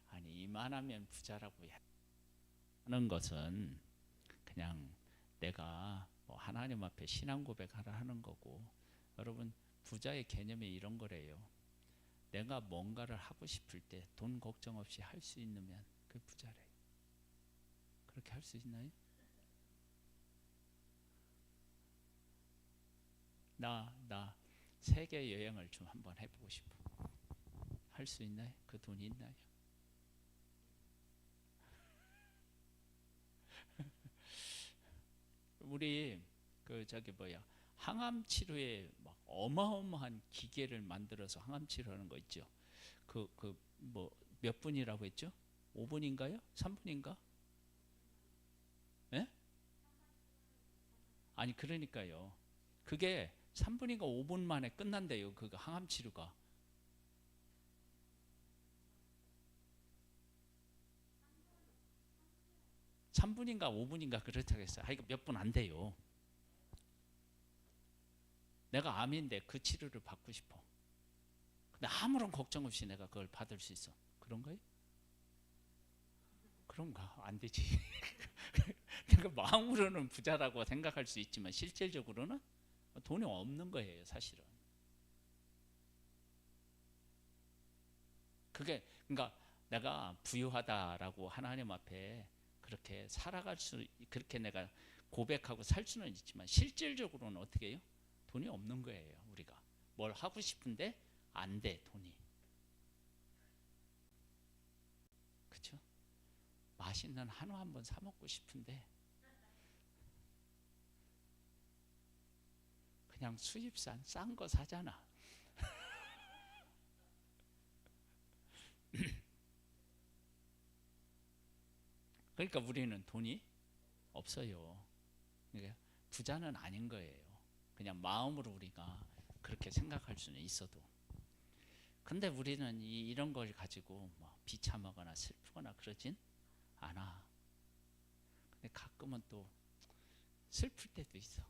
아니 이만하면 부자라고 하는 것은 그냥 내가 뭐 하나님 앞에 신앙 고백하라 하는 거고, 여러분 부자의 개념이 이런 거래요. 내가 뭔가를 하고 싶을 때 돈 걱정 없이 할 수 있으면 그 부자래요. 그렇게 할 수 있나요? 나 세계 여행을 좀 한번 해보고 싶어. 할 수 있나요? 그 돈이 있나요? 우리 그 저기 뭐야, 항암 치료에 막 어마어마한 기계를 만들어서 항암 치료하는 거 있죠. 그 뭐 몇 분이라고 했죠? 5분인가요? 3분인가? 예? 아니 그러니까요. 그게 3분인가 5분 만에 끝난대요. 그 항암 치료가. 3분인가 5분인가 그렇다고 했어요. 하여간 몇 분 안 돼요. 내가 암인데 그 치료를 받고 싶어. 근데 아무런 걱정 없이 내가 그걸 받을 수 있어. 그런가요? 그런가? 안 되지. 내가 마음으로는 부자라고 생각할 수 있지만 실질적으로는 돈이 없는 거예요, 사실은. 그게 그러니까 내가 부유하다라고 하나님 앞에 그렇게 살아갈 수, 그렇게 내가 고백하고 살 수는 있지만 실질적으로는 어떻게 해요? 돈이 없는 거예요. 우리가 뭘 하고 싶은데 안 돼, 돈이. 그렇죠? 맛있는 한우 한번 사 먹고 싶은데 그냥 수입산 싼 거 사잖아. 그러니까 우리는 돈이 없어요. 그러니까 부자는 아닌 거예요. 그냥 마음으로 우리가 그렇게 생각할 수는 있어도. 근데 우리는 이런 걸 가지고 뭐 비참하거나 슬프거나 그러진 않아. 근데 가끔은 또 슬플 때도 있어.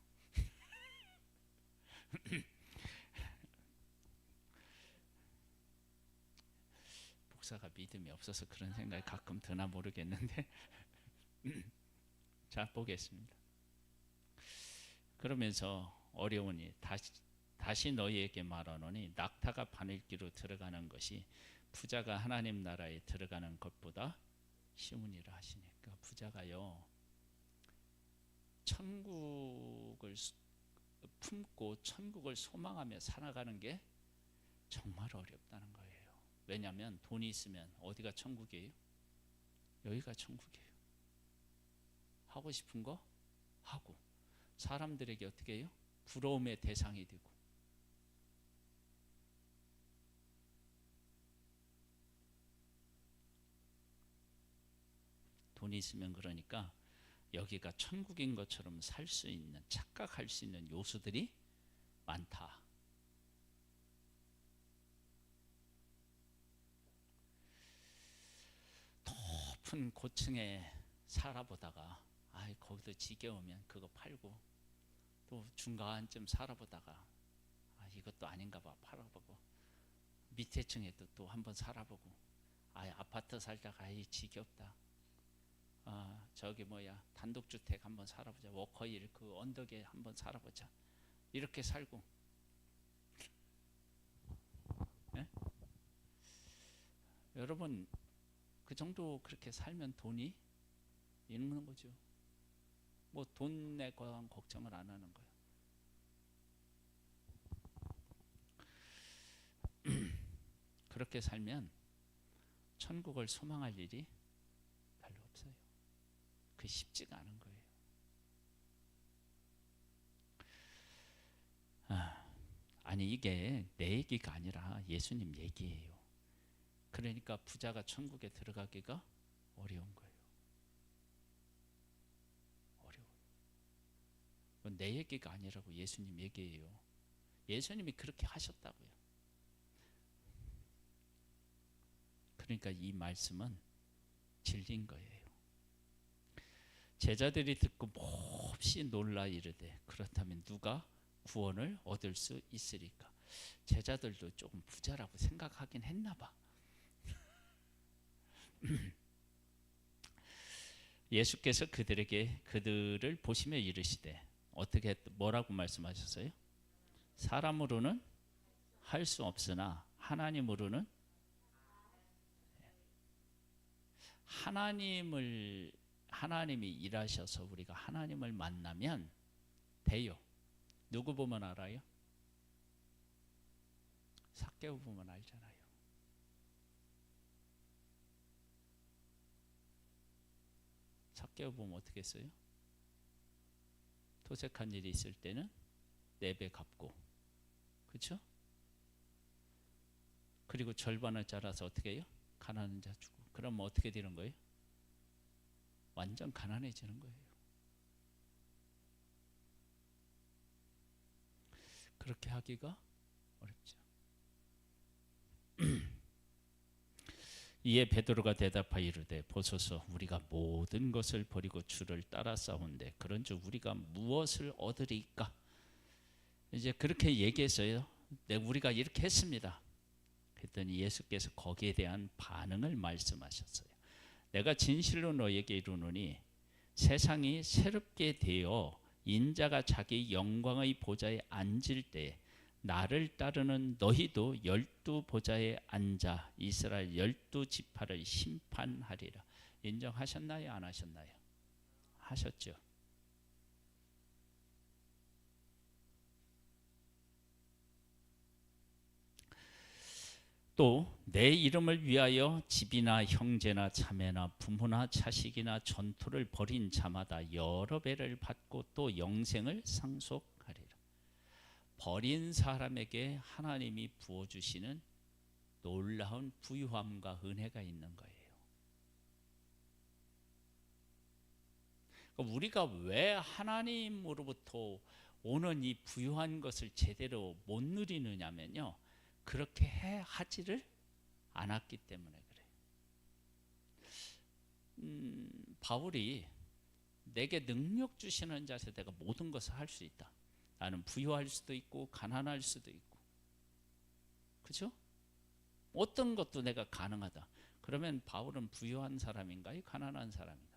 목사가 믿음이 없어서 그런 생각이 가끔 드나 모르겠는데 자 보겠습니다. 그러면서 어려우니 다시 너희에게 말하노니 낙타가 바늘기로 들어가는 것이 부자가 하나님 나라에 들어가는 것보다 쉬우니라 하시니까, 부자가요 천국을 품고 천국을 소망하며 살아가는 게 정말 어렵다는 거예요. 왜냐하면 돈이 있으면 어디가 천국이에요? 여기가 천국이에요. 하고 싶은 거 하고, 사람들에게 어떻게 해요? 부러움의 대상이 되고. 돈이 있으면 그러니까 여기가 천국인 것처럼 살 수 있는, 착각할 수 있는 요소들이 많다. 높은 고층에 살아보다가 거기도 지겨우면 그거 팔고, 또 중간쯤 살아보다가 이것도 아닌가 봐 팔아보고, 밑에 층에도 또 한번 살아보고, 아파트 살다가 지겹다, 저기 뭐야 단독주택 한번 살아보자, 워커힐 그 언덕에 한번 살아보자, 이렇게 살고. 예? 여러분 그 정도 그렇게 살면 돈이 있는 거죠. 뭐 돈에 관한 걱정을 안 하는 거예요. 그렇게 살면 천국을 소망할 일이 별로 없어요. 그 쉽지가 않은 거예요. 아니 이게 내 얘기가 아니라 예수님 얘기예요. 그러니까 부자가 천국에 들어가기가 어려운 거예요. 이건 내 얘기가 아니라고 예수님 얘기예요. 예수님이 그렇게 하셨다고요. 그러니까 이 말씀은 진리인 거예요. 제자들이 듣고 몹시 놀라 이르되 그렇다면 누가 구원을 얻을 수 있으리까? 제자들도 조금 부자라고 생각하긴 했나 봐. 예수께서 그들을 보시며 이르시되 어떻게 뭐라고 말씀하셨어요? 사람으로는 할 수 없으나 하나님으로는 하나님이 일하셔서 우리가 하나님을 만나면 돼요. 누구 보면 알아요? 삭개오 보면 알잖아요. 삭개오 보면 어떻게 했어요? 토색한 일이 있을 때는 4배 갚고, 그렇죠? 그리고 절반을 잘라서 어떻게 해요? 가난한 자 주고. 그러면 어떻게 되는 거예요? 완전 가난해지는 거예요. 그렇게 하기가 어렵죠. 이에 베드로가 대답하여 이르되 보소서 우리가 모든 것을 버리고 주를 따라 싸운데 그런즉 우리가 무엇을 얻으리까? 이제 그렇게 얘기했어요. 네, 우리가 이렇게 했습니다. 그랬더니 예수께서 거기에 대한 반응을 말씀하셨어요. 내가 진실로 너에게 이르노니 세상이 새롭게 되어 인자가 자기 영광의 보좌에 앉을 때 나를 따르는 너희도 12 보좌에 앉아 이스라엘 12 지파를 심판하리라. 인정하셨나요? 안 하셨나요? 하셨죠. 또 내 이름을 위하여 집이나 형제나 자매나 부모나 자식이나 전토를 벌인 자마다 여러 배를 받고 또 영생을 상속하리라. 버린 사람에게 하나님이 부어주시는 놀라운 부유함과 은혜가 있는 거예요. 그러니까 우리가 왜 하나님으로부터 오는 이 부유한 것을 제대로 못 누리느냐면요, 그렇게 하지를 않았기 때문에 그래요. 바울이 내게 능력 주시는 자세 내가 모든 것을 할 수 있다. 나는 부유할 수도 있고 가난할 수도 있고, 그렇죠? 어떤 것도 내가 가능하다. 그러면 바울은 부유한 사람인가요? 가난한 사람인가?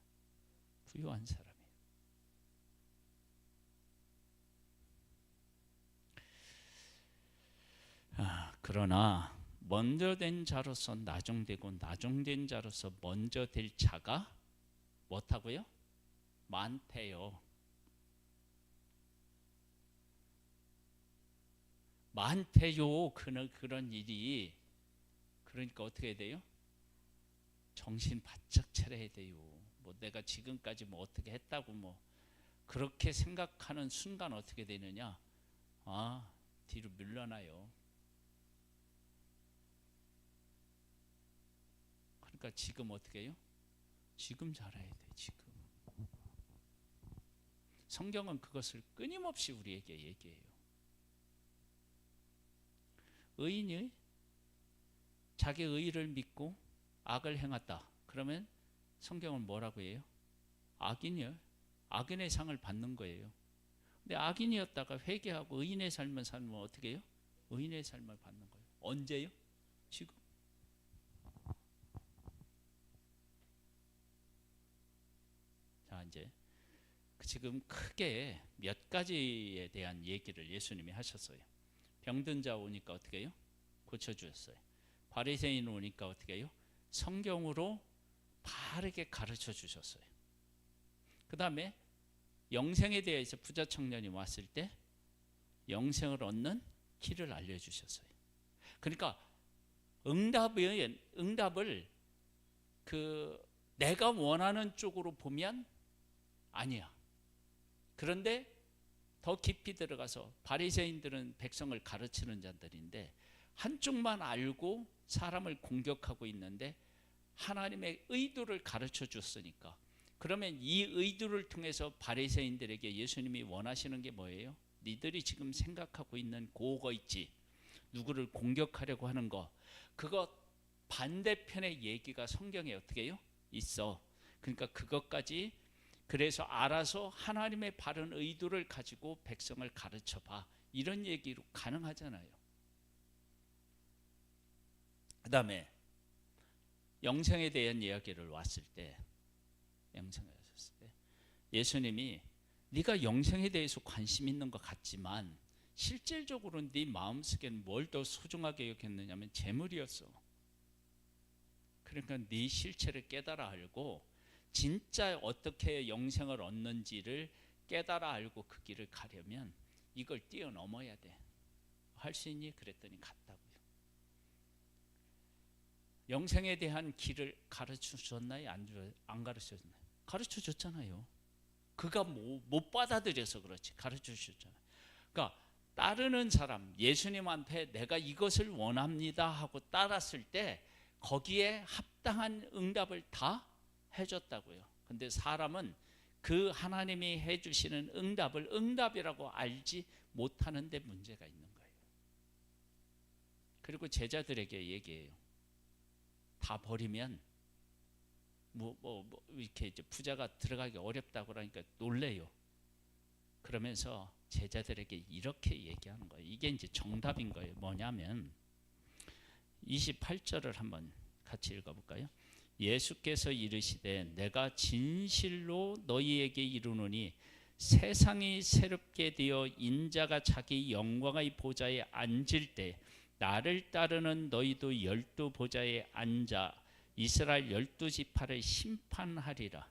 부유한 사람이에요. 그러나 먼저 된 자로서 나중되고 나중된 자로서 먼저 될 자가 뭐다고요? 많대요. 많대요. 그런 일이. 그러니까 어떻게 해야 돼요? 정신 바짝 차려야 돼요. 뭐 내가 지금까지 뭐 어떻게 했다고 뭐 그렇게 생각하는 순간 어떻게 되느냐? 뒤로 물러나요. 그러니까 지금 어떻게 해요? 지금 잘해야 돼. 지금. 성경은 그것을 끊임없이 우리에게 얘기해요. 의인이 자기 의를 믿고 악을 행했다. 그러면 성경은 뭐라고 해요? 악인이요. 악인의 상을 받는 거예요. 근데 악인이었다가 회개하고 의인의 삶을 살면 어떻게 해요? 의인의 삶을 받는 거예요. 언제요? 지금. 자, 이제 지금 크게 몇 가지에 대한 얘기를 예수님이 하셨어요. 병든 자 오니까 어떻게 해요? 고쳐주셨어요. 바리새인 오니까 어떻게 해요? 성경으로 바르게 가르쳐 주셨어요. 그 다음에 영생에 대해서 부자 청년이 왔을 때 영생을 얻는 길을 알려주셨어요. 그러니까 응답을 내가 원하는 쪽으로 보면 아니야. 그런데 더 깊이 들어가서 바리새인들은 백성을 가르치는 자들인데 한쪽만 알고 사람을 공격하고 있는데 하나님의 의도를 가르쳐 줬으니까 그러면 이 의도를 통해서 바리새인들에게 예수님이 원하시는 게 뭐예요? 니들이 지금 생각하고 있는 그거 있지, 누구를 공격하려고 하는 거, 그거 반대편의 얘기가 성경에 어떻게 해요? 있어. 그러니까 그것까지, 그래서 알아서 하나님의 바른 의도를 가지고 백성을 가르쳐 봐, 이런 얘기로 가능하잖아요. 그 다음에 영생에 대한 이야기를 왔을 때, 예수님이 네가 영생에 대해서 관심 있는 것 같지만 실질적으로 네 마음속에는 뭘 더 소중하게 여겼느냐면 재물이었어. 그러니까 네 실체를 깨달아 알고 진짜 어떻게 영생을 얻는지를 깨달아 알고 그 길을 가려면 이걸 뛰어넘어야 돼. 할 수 있니? 그랬더니 갔다고요. 영생에 대한 길을 가르쳐 줬나요? 안 가르쳐 줬나요? 가르쳐 줬잖아요. 그가 못 받아들여서 그렇지, 가르쳐 주셨잖아요. 그러니까 따르는 사람, 예수님한테 내가 이것을 원합니다 하고 따랐을 때 거기에 합당한 응답을 다 해줬다고요. 근데 사람은 그 하나님이 해주시는 응답을 응답이라고 알지 못하는 데 문제가 있는 거예요. 그리고 제자들에게 얘기해요. 다 버리면 이렇게 이제 부자가 들어가기 어렵다고 그러니까 놀래요. 그러면서 제자들에게 이렇게 얘기하는 거예요. 이게 이제 정답인 거예요. 뭐냐면 28절을 한번 같이 읽어볼까요? 예수께서 이르시되 내가 진실로 너희에게 이르노니 세상이 새롭게 되어 인자가 자기 영광의 보좌에 앉을 때 나를 따르는 너희도 12 보좌에 앉아 이스라엘 12지파를 심판하리라.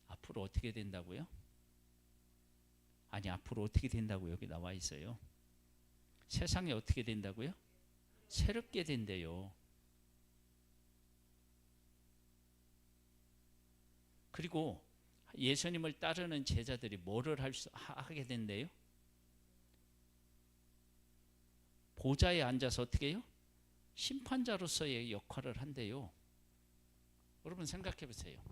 앞으로 어떻게 된다고요? 아니, 앞으로 어떻게 된다고 여기 나와 있어요. 세상이 어떻게 된다고요? 새롭게 된대요. 그리고 예수님을 따르는 제자들이 뭐를 하게 된대요? 보좌에 앉아서 어떻게 해요? 심판자로서의 역할을 한대요. 여러분 생각해 보세요.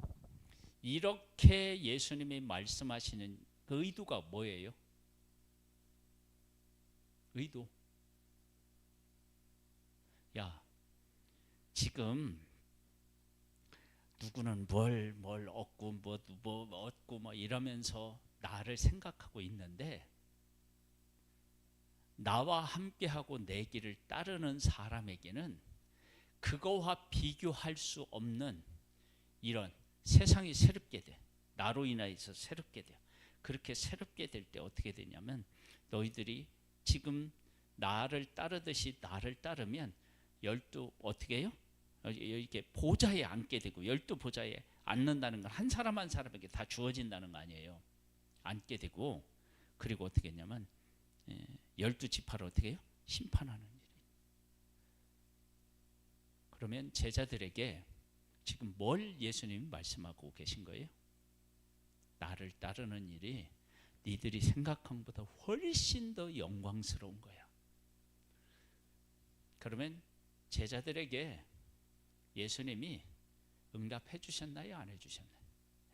이렇게 예수님이 말씀하시는 그 의도가 뭐예요? 의도. 야, 지금 누구는 뭘 얻고 뭐 얻고 뭐 이러면서 나를 생각하고 있는데 나와 함께하고 내 길을 따르는 사람에게는 그거와 비교할 수 없는 이런 세상이 새롭게 돼. 나로 인하여서 새롭게 돼. 그렇게 새롭게 될 때 어떻게 되냐면 너희들이 지금 나를 따르듯이 나를 따르면 12 어떻게 해요? 이렇게 보좌에 앉게 되고 12 보좌에 앉는다는 건 한 사람 한 사람에게 다 주어진다는 거 아니에요. 앉게 되고 그리고 어떻게 했냐면 12지파를 어떻게 해요? 심판하는 일이. 그러면 제자들에게 지금 뭘 예수님이 말씀하고 계신 거예요? 나를 따르는 일이 니들이 생각한 것보다 훨씬 더 영광스러운 거야. 그러면 제자들에게 예수님이 응답해 주셨나요? 안 해주셨나요?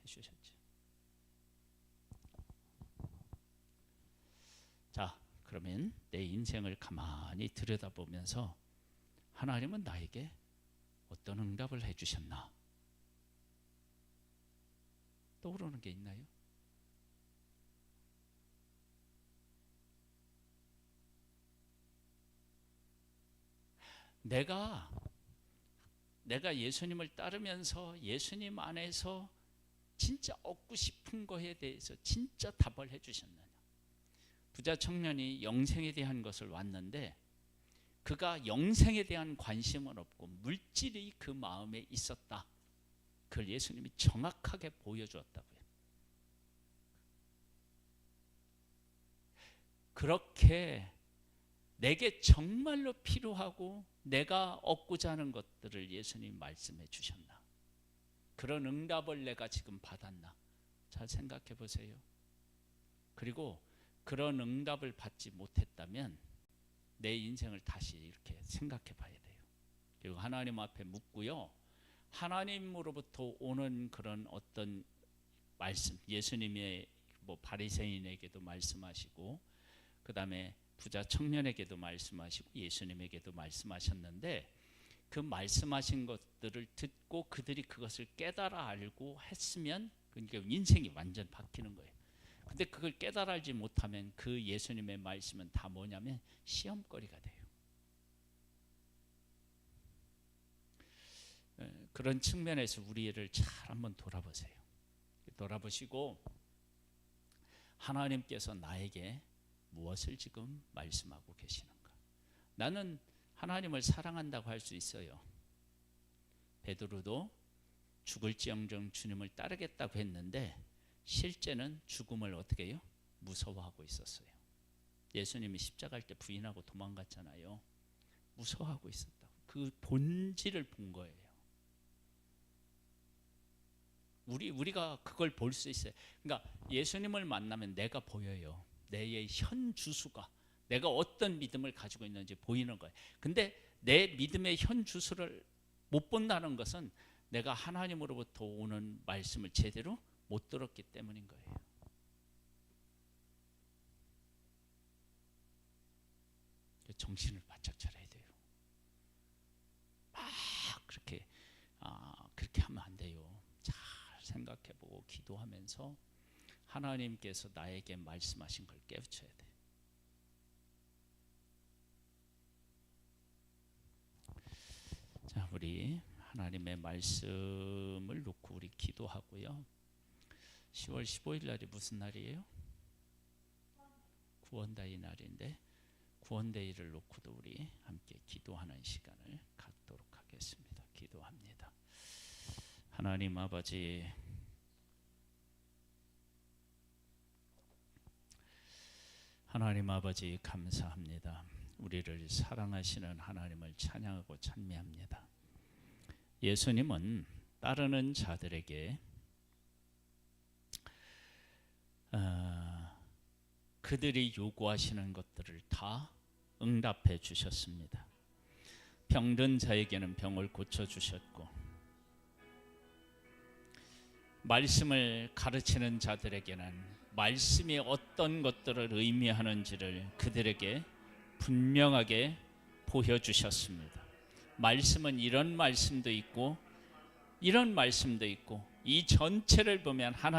해주셨죠. 자, 그러면 내 인생을 가만히 들여다보면서 하나님은 나에게 어떤 응답을 해주셨나? 떠오르는 게 있나요? 내가 예수님을 따르면서 예수님 안에서 진짜 얻고 싶은 거에 대해서 진짜 답을 해주셨느냐? 부자 청년이 영생에 대한 것을 왔는데 그가 영생에 대한 관심은 없고 물질이 그 마음에 있었다. 그걸 예수님이 정확하게 보여주었다고요. 그렇게 내게 정말로 필요하고 내가 얻고자 하는 것들을 예수님이 말씀해 주셨나? 그런 응답을 내가 지금 받았나? 잘 생각해 보세요. 그리고 그런 응답을 받지 못했다면 내 인생을 다시 이렇게 생각해 봐야 돼요. 그리고 하나님 앞에 묻고요. 하나님으로부터 오는 그런 어떤 말씀, 예수님의 뭐 바리새인에게도 말씀하시고, 그 다음에 부자 청년에게도 말씀하시고, 예수님에게도 말씀하셨는데, 그 말씀하신 것들을 듣고 그들이 그것을 깨달아 알고 했으면, 그러니까 인생이 완전 바뀌는 거예요. 근데 그걸 깨달아 알지 못하면 그 예수님의 말씀은 다 뭐냐면 시험거리가 돼요. 그런 측면에서 우리를 잘 한번 돌아보세요. 돌아보시고 하나님께서 나에게 무엇을 지금 말씀하고 계시는가? 나는 하나님을 사랑한다고 할 수 있어요. 베드로도 죽을지언정 주님을 따르겠다고 했는데 실제는 죽음을 어떻게 해요? 무서워하고 있었어요. 예수님이 십자가일 때 부인하고 도망갔잖아요. 무서워하고 있었다고. 그 본질을 본 거예요. 우리가 그걸 볼 수 있어요. 그러니까 예수님을 만나면 내가 보여요. 내 현 주수가, 내가 어떤 믿음을 가지고 있는지 보이는 거예요. 근데 내 믿음의 현 주수를 못 본다는 것은 내가 하나님으로부터 오는 말씀을 제대로 못 들었기 때문인 거예요. 정신을 바짝 차려야 돼요. 막 그렇게 하면 안 돼요. 잘 생각해보고 기도하면서 하나님께서 나에게 말씀하신 걸 깨우쳐야 돼요. 자, 우리 하나님의 말씀을 놓고 우리 기도하고요. 10월 15일 날이 무슨 날이에요? 구원데이 날인데 구원데이를 놓고도 우리 함께 기도하는 시간을 갖도록 하겠습니다. 기도합니다. 하나님 아버지, 하나님 아버지 감사합니다. 우리를 사랑하시는 하나님을 찬양하고 찬미합니다. 예수님은 따르는 자들에게 그들이 요구하시는 것들을 다 응답해 주셨습니다. 병든 자에게는 병을 고쳐주셨고, 말씀을 가르치는 자들에게는 말씀이 어떤 것들을 의미하는지를 그들에게 분명하게 보여주셨습니다. 말씀은 이런 말씀도 있고 이런 말씀도 있고, 이 전체를 보면 하나님